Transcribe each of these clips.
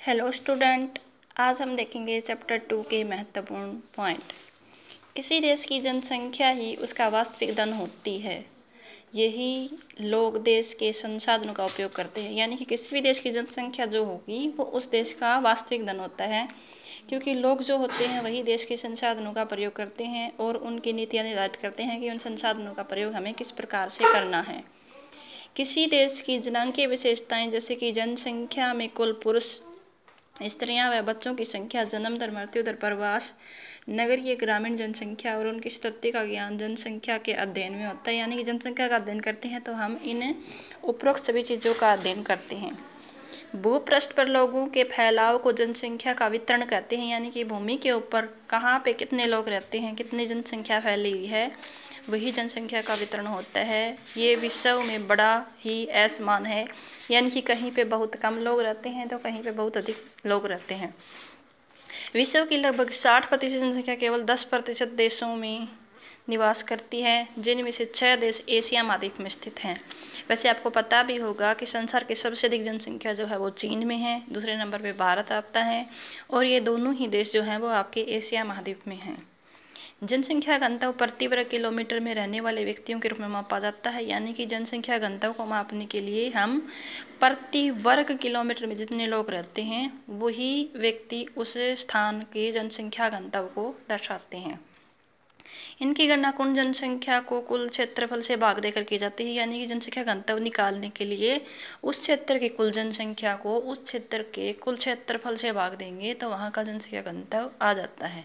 Hello student, आज हम देखेंगे चैप्टर 2 के महत्वपूर्ण पॉइंट। किसी देश की जनसंख्या ही उसका वास्तविक धन होती है। यही लोग देश के संसाधनों का उपयोग करते हैं, यानी कि किसी भी देश की जनसंख्या जो होगी वो उस देश का वास्तविक धन होता है, क्योंकि लोग जो होते हैं वही देश के संसाधनों का प्रयोग करते हैं और उनकी नीतियाँ निर्धारित करते हैं कि उन संसाधनों का प्रयोग हमें किस प्रकार से करना है। किसी देश की जनांकीय विशेषताएं जैसे कि जनसंख्या में कुल पुरुष, स्त्रियां व बच्चों की संख्या, जन्म दर, मृत्यु दर, प्रवास, नगरीय ग्रामीण जनसंख्या और उनकी स्थिति का ज्ञान जनसंख्या के अध्ययन में होता है। यानी कि जनसंख्या का अध्ययन करते हैं तो हम इन उपरोक्त सभी चीज़ों का अध्ययन करते हैं। भूपृष्ठ पर लोगों के फैलाव को जनसंख्या का वितरण कहते हैं, यानी कि भूमि के ऊपर कहाँ पे कितने लोग रहते हैं, कितनी जनसंख्या फैली हुई है, वही जनसंख्या का वितरण होता है। ये विश्व में बड़ा ही असमान है, यानी कि कहीं पे बहुत कम लोग रहते हैं तो कहीं पे बहुत अधिक लोग रहते हैं। विश्व की लगभग 60% जनसंख्या केवल 10% देशों में निवास करती है, जिनमें से 6 देश एशिया महाद्वीप में स्थित हैं। वैसे आपको पता भी होगा कि संसार की सबसे अधिक जनसंख्या जो है वो चीन में है, दूसरे नंबर पे भारत आता है, और ये दोनों ही देश जो हैं वो आपके एशिया महाद्वीप में हैं। जनसंख्या घनत्व प्रति वर्ग किलोमीटर में रहने वाले व्यक्तियों के रूप में मापा जाता है, यानी कि जनसंख्या घनत्व को मापने के लिए हम प्रति वर्ग किलोमीटर में जितने लोग रहते हैं वही व्यक्ति उस स्थान के जनसंख्या घनत्व को दर्शाते हैं। इनकी गणना कुल जनसंख्या को कुल क्षेत्रफल से भाग देकर की जाती है, यानी कि जनसंख्या घनत्व निकालने के लिए उस क्षेत्र की कुल जनसंख्या को उस क्षेत्र के कुल क्षेत्रफल से भाग देंगे तो वहाँ का जनसंख्या घनत्व आ जाता है।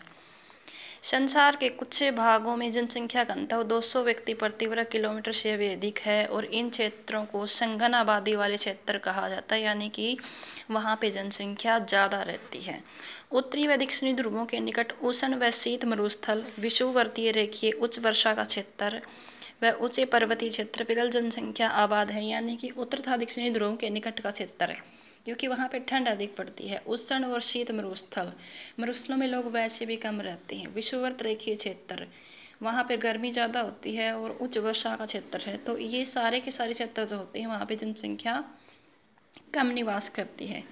संसार के कुछ भागों में जनसंख्या घनत्व 200 व्यक्ति प्रति वर्ग किलोमीटर से भी अधिक है और इन क्षेत्रों को संघन आबादी वाले क्षेत्र कहा जाता है, यानी कि वहाँ पे जनसंख्या ज़्यादा रहती है। उत्तरी व दक्षिणी ध्रुवों के निकट उष्ण व शीत मरुस्थल, विषुववर्तीय रेखीय उच्च वर्षा का क्षेत्र व ऊंचे पर्वतीय क्षेत्र विरल जनसंख्या आबाद है, यानी कि उत्तर तथा दक्षिणी ध्रुवों के निकट का क्षेत्र है, क्योंकि वहाँ पे ठंड अधिक पड़ती है। उष्ण और शीत मरुस्थलों में लोग वैसे भी कम रहते हैं। विषुववर्त रेखीय क्षेत्र, वहाँ पे गर्मी ज़्यादा होती है और उच्च वर्षा का क्षेत्र है, तो ये सारे के सारे क्षेत्र जो होते हैं वहाँ पे जनसंख्या कम निवास करती है।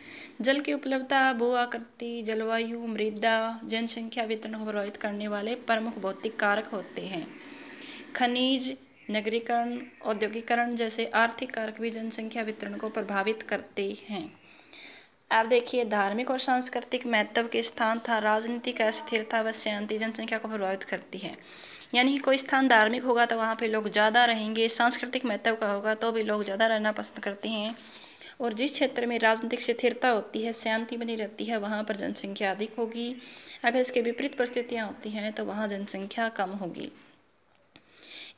जल की उपलब्धता, भू आकृति, जलवायु, मृदा जनसंख्या वितरण को प्रभावित करने वाले प्रमुख भौतिक कारक होते हैं। खनिज, नगरीकरण, औद्योगिकरण जैसे आर्थिक कारक भी जनसंख्या वितरण को प्रभावित करते हैं। अब देखिए, धार्मिक और सांस्कृतिक महत्व के स्थान तथा राजनीतिक अस्थिरता व शांति जनसंख्या को प्रभावित करती है। यानी कि कोई स्थान धार्मिक होगा तो वहाँ पे लोग ज़्यादा रहेंगे, सांस्कृतिक महत्व का होगा तो भी लोग ज़्यादा रहना पसंद करते हैं, और जिस क्षेत्र में राजनीतिक स्थिरता होती है, शांति बनी रहती है, वहाँ पर जनसंख्या अधिक होगी। अगर इसके विपरीत परिस्थितियाँ होती हैं तो वहाँ जनसंख्या कम होगी।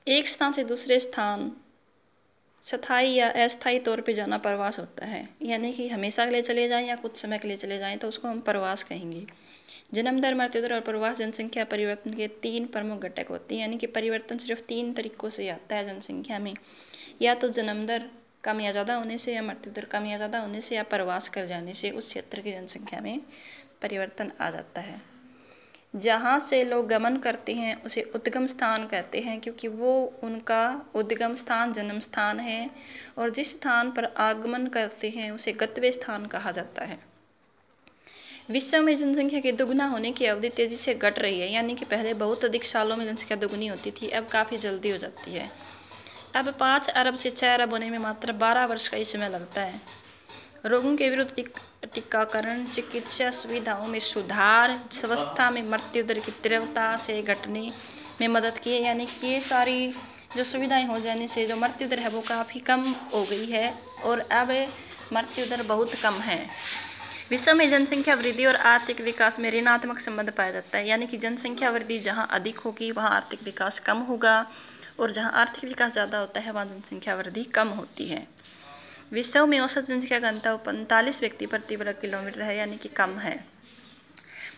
एक स्थान से दूसरे स्थान स्थायी या अस्थायी तौर पे जाना प्रवास होता है, यानी कि हमेशा के लिए चले जाएं या कुछ समय के लिए चले जाएं तो उसको हम प्रवास कहेंगे। जन्म दर, मृत्यु दर और प्रवास जनसंख्या परिवर्तन के 3 प्रमुख घटक होते हैं, यानी कि परिवर्तन सिर्फ 3 तरीकों से आता है जनसंख्या में, या तो जन्म दर कम या ज़्यादा होने से, या मृत्यु दर कम या ज़्यादा होने से, या प्रवास कर जाने से उस क्षेत्र की जनसंख्या में परिवर्तन आ जाता है। जहाँ से लोग गमन करते हैं उसे उद्गम स्थान कहते हैं, क्योंकि वो उनका उद्गम स्थान जन्म स्थान है, और जिस स्थान पर आगमन करते हैं उसे गंतव्य स्थान कहा जाता है। विश्व में जनसंख्या के दुगना होने की अवधि तेजी से घट रही है, यानी कि पहले बहुत अधिक सालों में जनसंख्या दुगनी होती थी, अब काफ़ी जल्दी हो जाती है। अब 5 अरब से 6 अरब होने में मात्र 12 वर्ष का ही समय लगता है। रोगों के विरुद्ध टीकाकरण, चिकित्सा सुविधाओं में सुधार, स्वास्थ्य में मृत्यु दर की तीव्रता से घटने में मदद की है, यानी कि ये सारी जो सुविधाएं हो जाने से जो मृत्यु दर है वो काफ़ी कम हो गई है, और अब मृत्यु दर बहुत कम है। विश्व में जनसंख्या वृद्धि और आर्थिक विकास में ऋणात्मक संबंध पाया जाता है, यानी कि जनसंख्या वृद्धि जहाँ अधिक होगी वहाँ आर्थिक विकास कम होगा, और जहाँ आर्थिक विकास ज़्यादा होता है वहाँ जनसंख्या वृद्धि कम होती है। विश्व में औसत जनसंख्या घनत्व 45 व्यक्ति प्रति वर्ग किलोमीटर है, यानी कि कम है।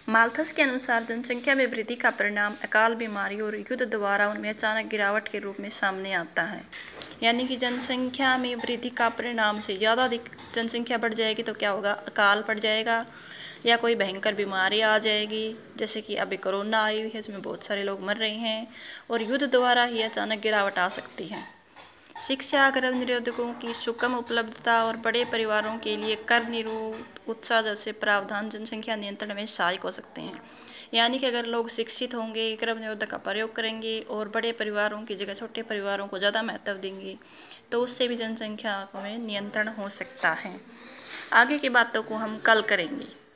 माल्थस के अनुसार जनसंख्या में वृद्धि का परिणाम अकाल बीमारी और युद्ध द्वारा उनमें अचानक गिरावट के रूप में सामने आता है, यानी कि जनसंख्या में वृद्धि का परिणाम से ज़्यादा अधिक जनसंख्या बढ़ जाएगी तो क्या होगा, अकाल पड़ जाएगा या कोई भयंकर बीमारी आ जाएगी, जैसे कि अभी कोरोना आई हुई है, इसमें बहुत सारे लोग मर रहे हैं, और युद्ध द्वारा ही अचानक गिरावट आ सकती है। शिक्षा, गर्भ निरोधकों की सुगम उपलब्धता और बड़े परिवारों के लिए कर निरोध उत्साह जैसे प्रावधान जनसंख्या नियंत्रण में सहायक हो सकते हैं। यानी कि अगर लोग शिक्षित होंगे, गर्भ निरोधक का प्रयोग करेंगे और बड़े परिवारों की जगह छोटे परिवारों को ज़्यादा महत्व देंगे, तो उससे भी जनसंख्या में नियंत्रण हो सकता है। आगे की बातों को हम कल करेंगे।